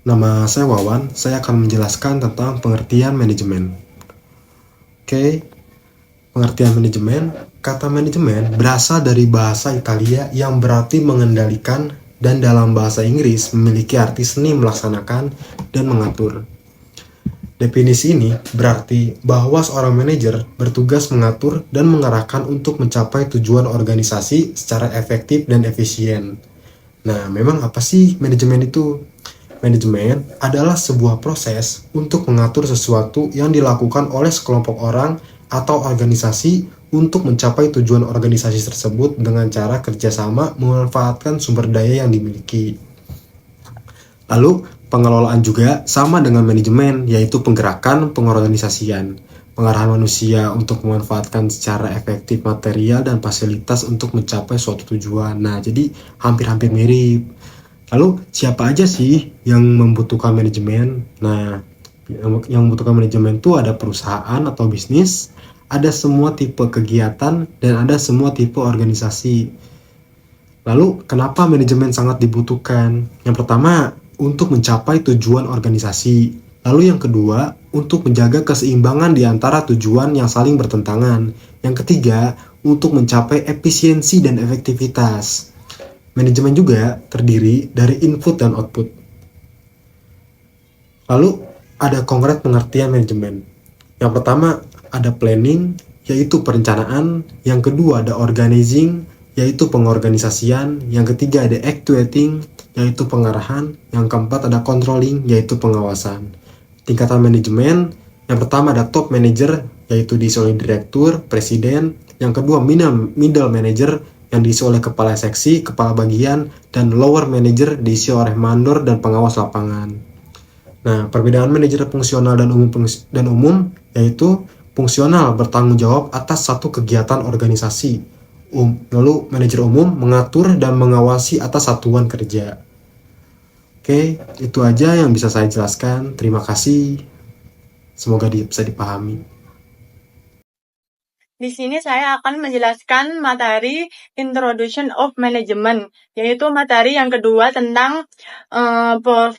Nama saya Wawan, saya akan menjelaskan tentang pengertian manajemen. Oke, pengertian manajemen. Kata manajemen berasal dari bahasa Italia yang berarti mengendalikan dan dalam bahasa Inggris memiliki arti seni melaksanakan dan mengatur. Definisi ini berarti bahwa seorang manajer bertugas mengatur dan mengarahkan untuk mencapai tujuan organisasi secara efektif dan efisien. Nah, memang apa sih manajemen itu? Manajemen adalah sebuah proses untuk mengatur sesuatu yang dilakukan oleh sekelompok orang atau organisasi untuk mencapai tujuan organisasi tersebut dengan cara kerjasama memanfaatkan sumber daya yang dimiliki. Lalu, pengelolaan juga sama dengan manajemen, yaitu penggerakan pengorganisasian, pengarahan manusia untuk memanfaatkan secara efektif material dan fasilitas untuk mencapai suatu tujuan. Nah, jadi hampir-hampir mirip. Lalu siapa aja sih yang membutuhkan manajemen? Nah, yang membutuhkan manajemen itu ada perusahaan atau bisnis, ada semua tipe kegiatan, dan ada semua tipe organisasi. Lalu kenapa manajemen sangat dibutuhkan? Yang pertama, untuk mencapai tujuan organisasi. Lalu yang kedua, untuk menjaga keseimbangan di antara tujuan yang saling bertentangan. Yang ketiga, untuk mencapai efisiensi dan efektivitas. Manajemen juga terdiri dari input dan output. Lalu ada konkret pengertian manajemen. Yang pertama ada planning, yaitu perencanaan. Yang kedua ada organizing, yaitu pengorganisasian. Yang ketiga ada actuating, yaitu pengarahan. Yang keempat ada controlling, yaitu pengawasan. Tingkatan manajemen, yang pertama ada top manager, yaitu diisi oleh direktur, presiden. Yang kedua middle manager, yang diisi oleh kepala seksi, kepala bagian, dan lower manager diisi oleh mandor dan pengawas lapangan. Nah, perbedaan manajer fungsional dan umum yaitu fungsional bertanggung jawab atas satu kegiatan organisasi. Lalu manajer umum mengatur dan mengawasi atas satuan kerja. Oke, itu aja yang bisa saya jelaskan. Terima kasih. Semoga bisa dipahami. Di sini saya akan menjelaskan materi Introduction of Management, yaitu materi yang kedua tentang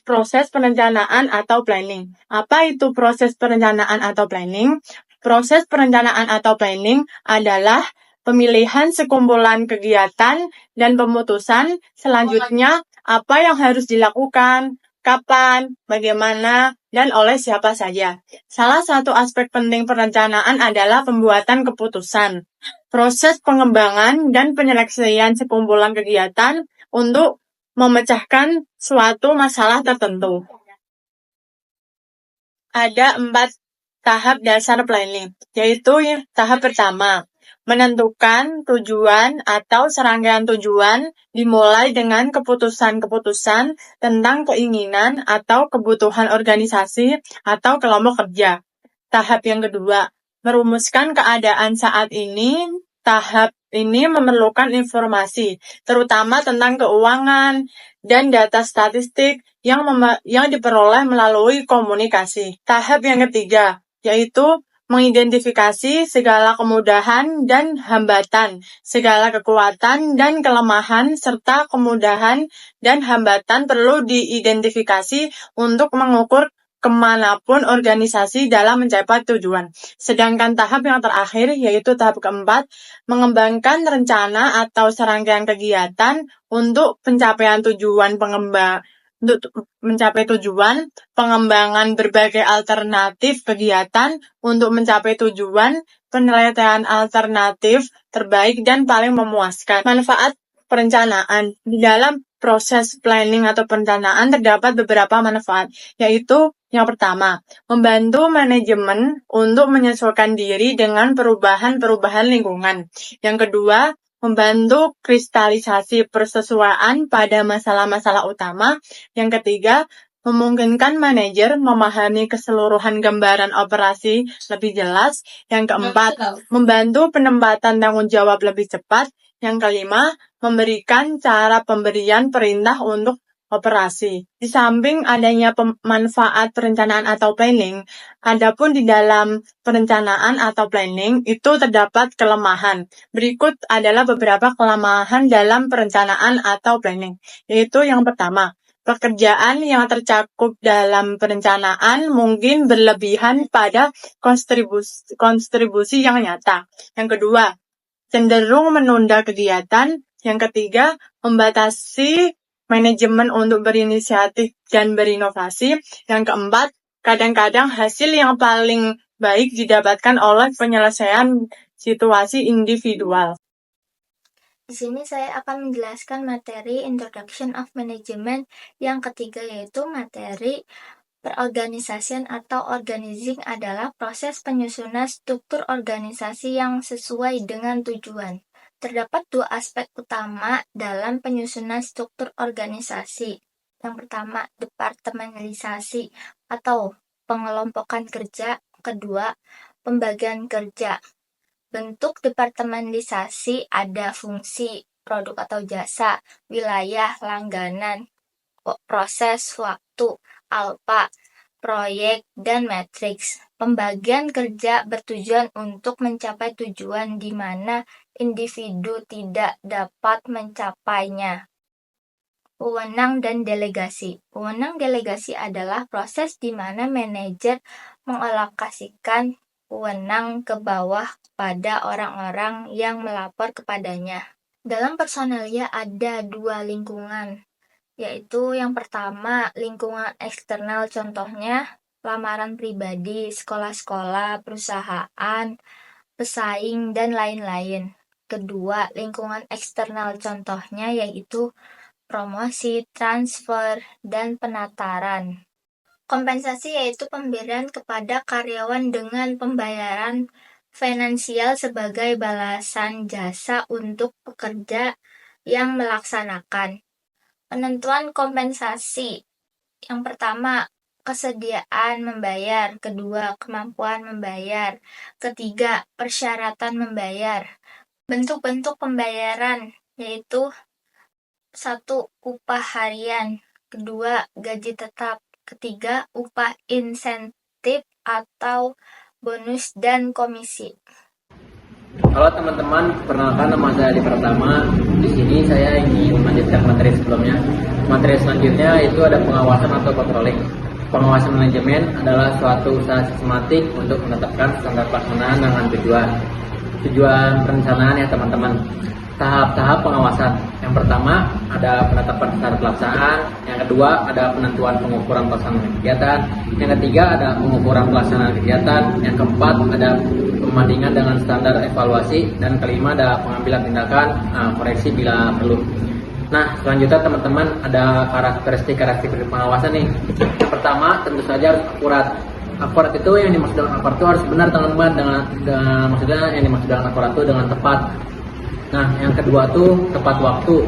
proses perencanaan atau planning. Apa itu proses perencanaan atau planning? Proses perencanaan atau planning adalah pemilihan sekumpulan kegiatan dan pemutusan selanjutnya apa yang harus dilakukan, kapan, bagaimana, dan oleh siapa saja. Salah satu aspek penting perencanaan adalah pembuatan keputusan, proses pengembangan dan penyelesaian sekumpulan kegiatan untuk memecahkan suatu masalah tertentu. Ada 4 tahap dasar planning, yaitu tahap pertama, menentukan tujuan atau serangkaian tujuan dimulai dengan keputusan-keputusan tentang keinginan atau kebutuhan organisasi atau kelompok kerja. Tahap yang kedua, merumuskan keadaan saat ini. Tahap ini memerlukan informasi, terutama tentang keuangan dan data statistik yang diperoleh melalui komunikasi. Tahap yang ketiga, yaitu mengidentifikasi segala kemudahan dan hambatan, segala kekuatan dan kelemahan, serta kemudahan dan hambatan perlu diidentifikasi untuk mengukur kemanapun organisasi dalam mencapai tujuan. Sedangkan tahap yang terakhir, yaitu tahap keempat, mengembangkan rencana atau serangkaian kegiatan untuk pencapaian tujuan pengembangan berbagai alternatif kegiatan untuk mencapai tujuan, penelitian alternatif terbaik dan paling memuaskan. Manfaat perencanaan. Di dalam proses planning atau perencanaan terdapat beberapa manfaat, yaitu yang pertama, membantu manajemen untuk menyesuaikan diri dengan perubahan-perubahan lingkungan. Yang kedua, membantu kristalisasi persesuaian pada masalah-masalah utama. Yang ketiga, memungkinkan manajer memahami keseluruhan gambaran operasi lebih jelas. Yang keempat, membantu penempatan tanggung jawab lebih cepat. Yang kelima, memberikan cara pemberian perintah untuk operasi. Di samping adanya manfaat perencanaan atau planning, adapun di dalam perencanaan atau planning itu terdapat kelemahan. Berikut adalah beberapa kelemahan dalam perencanaan atau planning, yaitu yang pertama, Pekerjaan yang tercakup dalam perencanaan mungkin berlebihan pada kontribusi yang nyata. Yang kedua, cenderung menunda kegiatan. Yang ketiga, membatasi manajemen untuk berinisiatif dan berinovasi. Yang keempat, kadang-kadang hasil yang paling baik didapatkan oleh penyelesaian situasi individual. Di sini saya akan menjelaskan materi Introduction of Management yang ketiga, yaitu materi perorganisasian atau organizing adalah proses penyusunan struktur organisasi yang sesuai dengan tujuan. Terdapat dua aspek utama dalam penyusunan struktur organisasi. Yang pertama, departementalisasi atau pengelompokan kerja. Kedua, pembagian kerja. Bentuk departementalisasi ada fungsi, produk atau jasa, wilayah, langganan, proses, waktu, alfa, proyek, dan matriks. Pembagian kerja bertujuan untuk mencapai tujuan di mana individu tidak dapat mencapainya. Wewenang dan delegasi. Wewenang delegasi adalah proses di mana manajer mengalokasikan wewenang ke bawah pada orang-orang yang melapor kepadanya. Dalam personalia ada dua lingkungan, yaitu yang pertama lingkungan eksternal, contohnya lamaran pribadi, sekolah-sekolah, perusahaan, pesaing, dan lain-lain. Kedua, lingkungan eksternal, contohnya yaitu promosi, transfer, dan penataran. Kompensasi yaitu pemberian kepada karyawan dengan pembayaran finansial sebagai balasan jasa untuk pekerja yang melaksanakan. Penentuan kompensasi. Yang pertama, kesediaan membayar. Kedua, kemampuan membayar. Ketiga, persyaratan membayar. Bentuk-bentuk pembayaran yaitu 1. Upah harian. Kedua, gaji tetap. Ketiga, upah insentif atau bonus dan komisi. Halo teman-teman, perkenalkan nama saya Adi Pratama. Di sini saya ingin melanjutkan materi sebelumnya. Materi selanjutnya itu ada pengawasan atau controlling. Pengawasan manajemen adalah suatu usaha sistematik untuk menetapkan standar pelaksanaan dengan tujuan perencanaan ya teman-teman. Tahap-tahap pengawasan. Yang pertama ada penetapan standar pelaksanaan, yang kedua ada penentuan pengukuran pelaksanaan kegiatan, yang ketiga ada pengukuran pelaksanaan kegiatan, yang keempat ada pembandingan dengan standar evaluasi, dan kelima ada pengambilan tindakan koreksi bila perlu. Nah, selanjutnya teman-teman ada karakteristik pengawasan nih. Yang pertama tentu saja harus akurat. Akurat itu yang dimaksud dengan akurat itu harus benar teman-teman, maksudnya yang dimaksud dengan akurat itu dengan tepat. Nah, yang kedua tuh tepat waktu,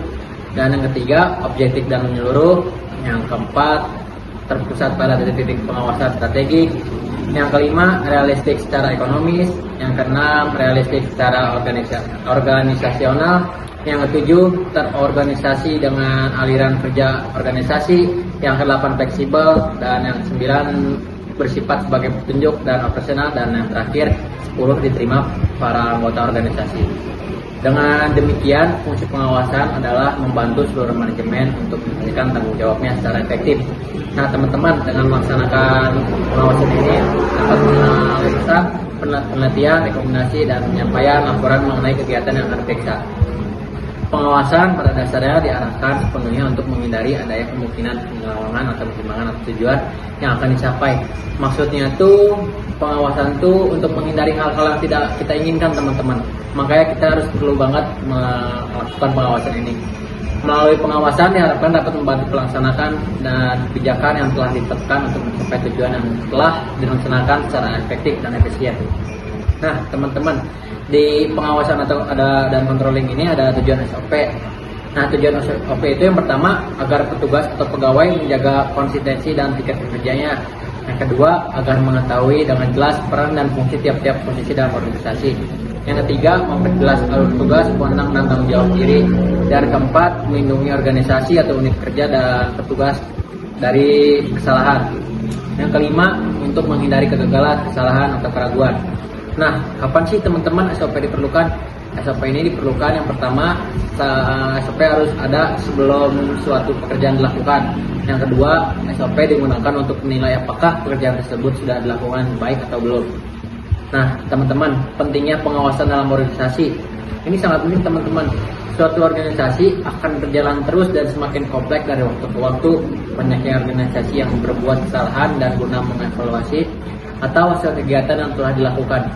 dan yang ketiga objektif dan menyeluruh, yang keempat terpusat pada titik-titik pengawasan strategik, yang kelima realistik secara ekonomis, yang keenam realistik secara organisasional, yang ketujuh terorganisasi dengan aliran kerja organisasi, yang kedelapan fleksibel, dan yang sembilan bersifat sebagai petunjuk dan operasional, dan yang terakhir 10 diterima para anggota organisasi. Dengan demikian, fungsi pengawasan adalah membantu seluruh manajemen untuk menunaikan tanggung jawabnya secara efektif. Nah, teman-teman, dengan melaksanakan pengawasan ini dapat menganalisa penelitian, rekomendasi, dan penyampaian laporan mengenai kegiatan yang akan diperiksa. Pengawasan pada dasarnya diarahkan sepenuhnya untuk menghindari adanya kemungkinan penyelewengan atau pertimbangan atau tujuan yang akan dicapai. Maksudnya tuh pengawasan tuh untuk menghindari hal-hal yang tidak kita inginkan teman-teman. Makanya kita harus perlu banget melakukan pengawasan ini. Melalui pengawasan diharapkan dapat membantu melaksanakan dan kebijakan yang telah ditetapkan untuk mencapai tujuan yang telah dilaksanakan secara efektif dan efisien. Nah, teman-teman, di pengawasan dan controlling ini ada tujuan SOP. Nah, tujuan SOP itu yang pertama agar petugas atau pegawai menjaga konsistensi dan tiket kerjanya. Yang kedua, agar mengetahui dengan jelas peran dan fungsi tiap-tiap posisi dalam organisasi. Yang ketiga, memperjelas alur tugas, wewenang dan tanggung jawab diri. Dan keempat, melindungi organisasi atau unit kerja dan petugas dari kesalahan. Yang kelima, untuk menghindari kegagalan, kesalahan atau keraguan. Nah, kapan sih teman-teman SOP diperlukan? SOP ini diperlukan yang pertama, SOP harus ada sebelum suatu pekerjaan dilakukan. Yang kedua, SOP digunakan untuk menilai apakah pekerjaan tersebut sudah dilakukan baik atau belum. Nah, teman-teman, pentingnya pengawasan dalam organisasi. Ini sangat penting, teman-teman. Suatu organisasi akan berjalan terus dan semakin kompleks dari waktu ke waktu. Banyaknya organisasi yang berbuat kesalahan dan guna mengevaluasi atau hasil kegiatan yang telah dilakukan.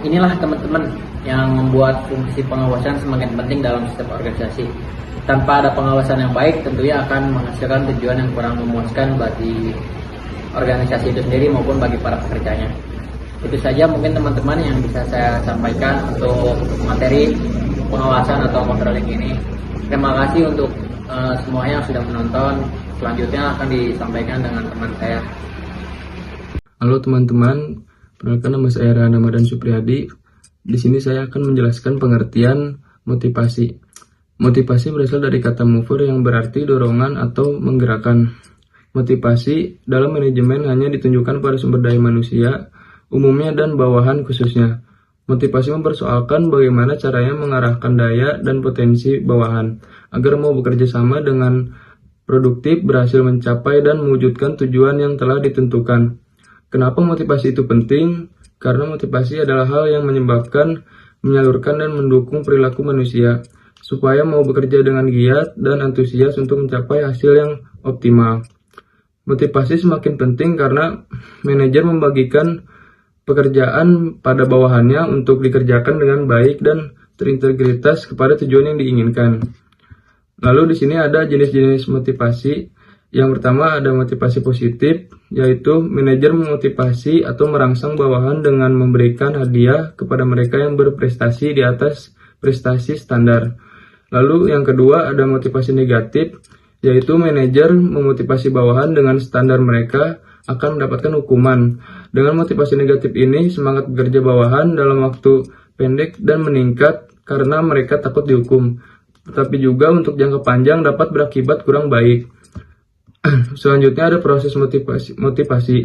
Inilah teman-teman yang membuat fungsi pengawasan semakin penting dalam setiap organisasi. Tanpa ada pengawasan yang baik, tentunya akan menghasilkan tujuan yang kurang memuaskan bagi organisasi itu sendiri maupun bagi para pekerjanya. Itu saja mungkin teman-teman yang bisa saya sampaikan untuk materi pengawasan atau controlling ini. Terima kasih untuk semuanya yang sudah menonton. Selanjutnya akan disampaikan dengan teman saya. Halo teman-teman, perkenalkan nama saya Ramadan Supriyadi. Di sini saya akan menjelaskan pengertian motivasi. Motivasi berasal dari kata mover yang berarti dorongan atau menggerakkan. Motivasi dalam manajemen hanya ditunjukkan pada sumber daya manusia, umumnya dan bawahan khususnya. Motivasi mempersoalkan bagaimana caranya mengarahkan daya dan potensi bawahan agar mau bekerja sama dengan produktif, berhasil mencapai dan mewujudkan tujuan yang telah ditentukan. Kenapa motivasi itu penting? Karena motivasi adalah hal yang menyebabkan, menyalurkan dan mendukung perilaku manusia supaya mau bekerja dengan giat dan antusias untuk mencapai hasil yang optimal. Motivasi semakin penting karena manajer membagikan pekerjaan pada bawahannya untuk dikerjakan dengan baik dan terintegritas kepada tujuan yang diinginkan. Lalu di sini ada jenis-jenis motivasi. Yang pertama ada motivasi positif, yaitu manajer memotivasi atau merangsang bawahan dengan memberikan hadiah kepada mereka yang berprestasi di atas prestasi standar. Lalu yang kedua ada motivasi negatif, yaitu manajer memotivasi bawahan dengan standar mereka akan mendapatkan hukuman. Dengan motivasi negatif ini, semangat bekerja bawahan dalam waktu pendek dan meningkat karena mereka takut dihukum. Tetapi juga untuk jangka panjang dapat berakibat kurang baik. Selanjutnya ada proses motivasi.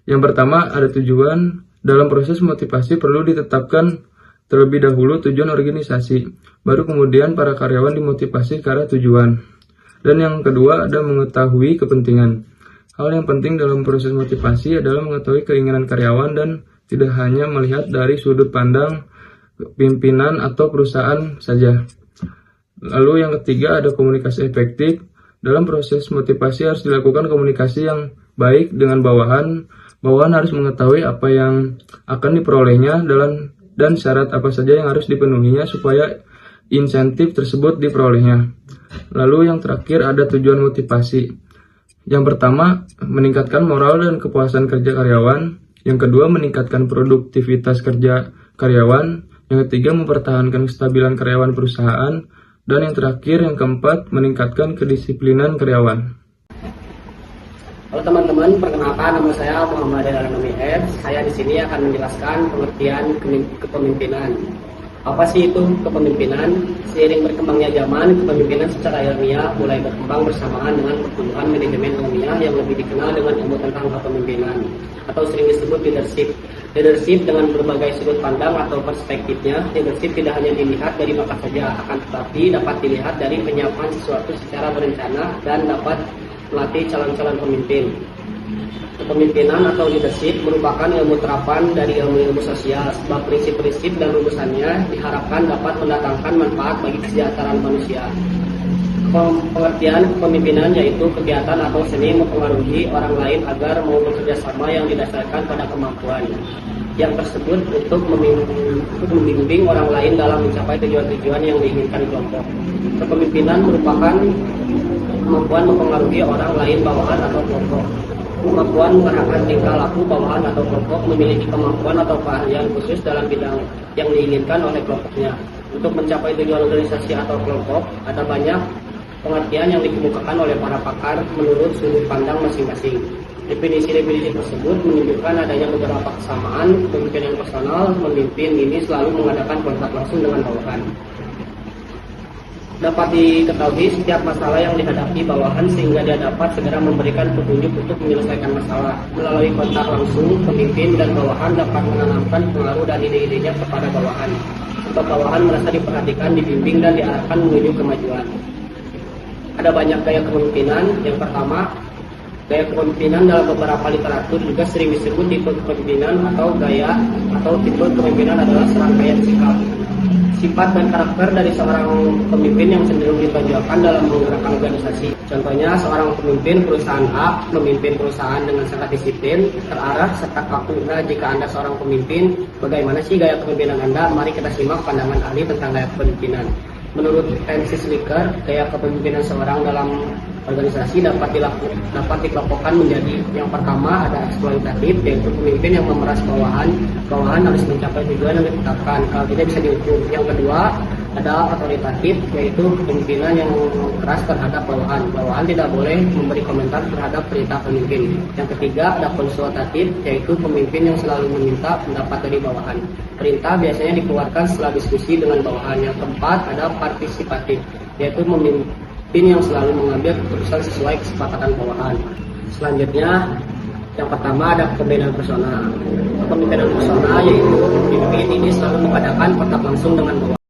Yang pertama ada tujuan. Dalam proses motivasi perlu ditetapkan terlebih dahulu tujuan organisasi. Baru kemudian para karyawan dimotivasi ke arah tujuan. Dan yang kedua ada mengetahui kepentingan. Hal yang penting dalam proses motivasi adalah mengetahui keinginan karyawan dan tidak hanya melihat dari sudut pandang pimpinan atau perusahaan saja. Lalu yang ketiga ada komunikasi efektif. Dalam proses motivasi harus dilakukan komunikasi yang baik dengan bawahan. Bawahan harus mengetahui apa yang akan diperolehnya dan syarat apa saja yang harus dipenuhinya supaya insentif tersebut diperolehnya. Lalu yang terakhir ada tujuan motivasi. Yang pertama, meningkatkan moral dan kepuasan kerja karyawan. Yang kedua, meningkatkan produktivitas kerja karyawan. Yang ketiga, mempertahankan kestabilan karyawan perusahaan. Dan yang terakhir, yang keempat, meningkatkan kedisiplinan karyawan. Halo teman-teman, perkenalkan nama saya Muhammad Ranomi F. Saya di sini akan menjelaskan pengertian kepemimpinan. Apa sih itu kepemimpinan? Seiring berkembangnya zaman, kepemimpinan secara ilmiah mulai berkembang bersamaan dengan pertumbuhan manajemen ilmiah yang lebih dikenal dengan ilmu tentang kepemimpinan atau sering disebut leadership. Leadership dengan berbagai sudut pandang atau perspektifnya, leadership tidak hanya dilihat dari bakat saja, akan tetapi dapat dilihat dari penyiapan sesuatu secara berencana dan dapat melatih calon-calon pemimpin. Kepemimpinan atau leadership merupakan ilmu terapan dari ilmu-ilmu sosial, sebab prinsip-prinsip dan rumusannya diharapkan dapat mendatangkan manfaat bagi kesejahteraan manusia. Pengertian kepemimpinan yaitu kegiatan atau seni mempengaruhi orang lain agar mau bekerja sama yang didasarkan pada kemampuan yang tersebut untuk membimbing orang lain dalam mencapai tujuan-tujuan yang diinginkan kelompok. Kepemimpinan merupakan kemampuan mempengaruhi orang lain, bawahan atau kelompok. Kemampuan mengarahkan tingkah laku bawahan atau kelompok, memiliki kemampuan atau keahlian khusus dalam bidang yang diinginkan oleh kelompoknya. Untuk mencapai tujuan organisasi atau kelompok, ada banyak pengertian yang dikemukakan oleh para pakar menurut sudut pandang masing-masing. Definisi-definisi tersebut menunjukkan adanya beberapa kesamaan. Kepemimpinan personal, memimpin ini selalu mengadakan kontak langsung dengan bawahan. Dapat diketahui setiap masalah yang dihadapi bawahan sehingga dia dapat segera memberikan petunjuk untuk menyelesaikan masalah. Melalui kontak langsung, pemimpin dan bawahan dapat menanamkan pengaruh dan ide-idenya kepada bawahan. atau bawahan merasa diperhatikan, dibimbing, dan diarahkan menuju kemajuan. Ada banyak gaya kepemimpinan. Yang pertama, gaya kepemimpinan dalam beberapa literatur juga sering disebut tipe kepemimpinan atau gaya atau tipe kepemimpinan adalah serangkaian sikap, sifat dan karakter dari seorang pemimpin yang cenderung ditonjolkan dalam menggerakkan organisasi. Contohnya, seorang pemimpin perusahaan A memimpin perusahaan dengan sangat disiplin, terarah, serta kaku. Nah, jika Anda seorang pemimpin, bagaimana sih gaya kepemimpinan Anda? Mari kita simak pandangan ahli tentang gaya kepemimpinan. Menurut Francis Licker, gaya kepemimpinan seorang dalam organisasi dapat dikelompokkan menjadi: yang pertama ada eksploitatif, yaitu pemimpin yang memeras bawahan harus mencapai tujuan yang ditetapkan, kalau tidak bisa dihukum. Yang kedua ada otoritatif, yaitu kepemimpinan yang keras terhadap bawahan tidak boleh memberi komentar terhadap perintah pemimpin. Yang ketiga ada konsultatif, yaitu pemimpin yang selalu meminta pendapat dari bawahan, perintah biasanya dikeluarkan setelah diskusi dengan bawahan. Yang keempat ada partisipatif, yaitu pemimpin yang selalu mengambil keputusan sesuai kesepakatan bawahan. Selanjutnya, yang pertama ada kepemimpinan personal. Kepemimpinan personal yaitu pemimpin ini selalu mengadakan kontak langsung dengan bawahan.